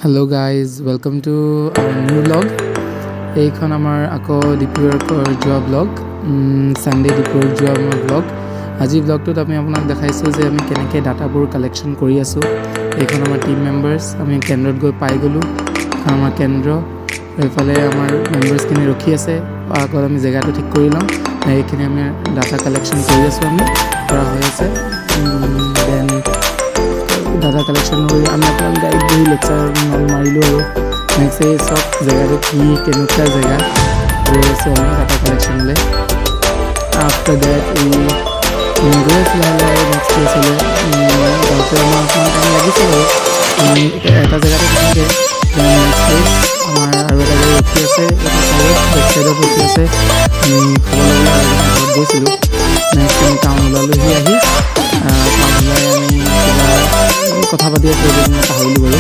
Hello guys, welcome to our new vlog. এইখন আমাৰ আকৌ ডিপুৰ যোৱা ব্লগ সানডে ডিপুৰ যোৱা আমাৰ ব্লগ। আজি ব্লগটোত আমি আপোনাক দেখাইছোঁ যে আমি কেনেকৈ ডাটাবোৰ কালেকশ্যন কৰি আছোঁ। এইখন আমাৰ টিম মেম্বাৰ্ছ, আমি কেন্দ্ৰত গৈ পাই গ'লোঁ। আমাৰ কেন্দ্ৰ এইফালে আমাৰ মেম্বাৰ্ছখিনি ৰখি আছে। আগত আমি জেগাটো ঠিক কৰি লওঁ, এইখিনি আমি ডাটা কালেকশ্যন কৰি আছোঁ, আমি কৰা হৈ আছে। দেন ডাটা কালেকশ্যন কৰি আমি আপোনাক গাইড বহি লেকচাৰ মাৰিলোঁ আৰু নেক্সট এই চব জেগাটো কি কেনেকুৱা জেগা গৈ আছোঁ আমি ডাটা কালেকশ্যনলৈ। আফটাৰ ডেট গৈ আছিলে আৰু নেক্সট প্লেচলৈ যাওঁতে আমাৰ অকণমান টাইম লাগিছিল আৰু এটা জেগাতে থাকোঁতে নেক্সট প্লেচ আমাৰ আৰু এটা জেগা ৰখি আছে, এটা চাইডত বেক চাইডত ৰখি আছে। খবৰ ল'বলৈ আৰু এটা ঘৰত গৈছিলোঁ। নেক্সট আমি টাউন ওলালোহি, আহি টাউন ওলাই আমি কিবা কথা পাতি আছিলোঁ, পাহৰিলোঁ বাৰু।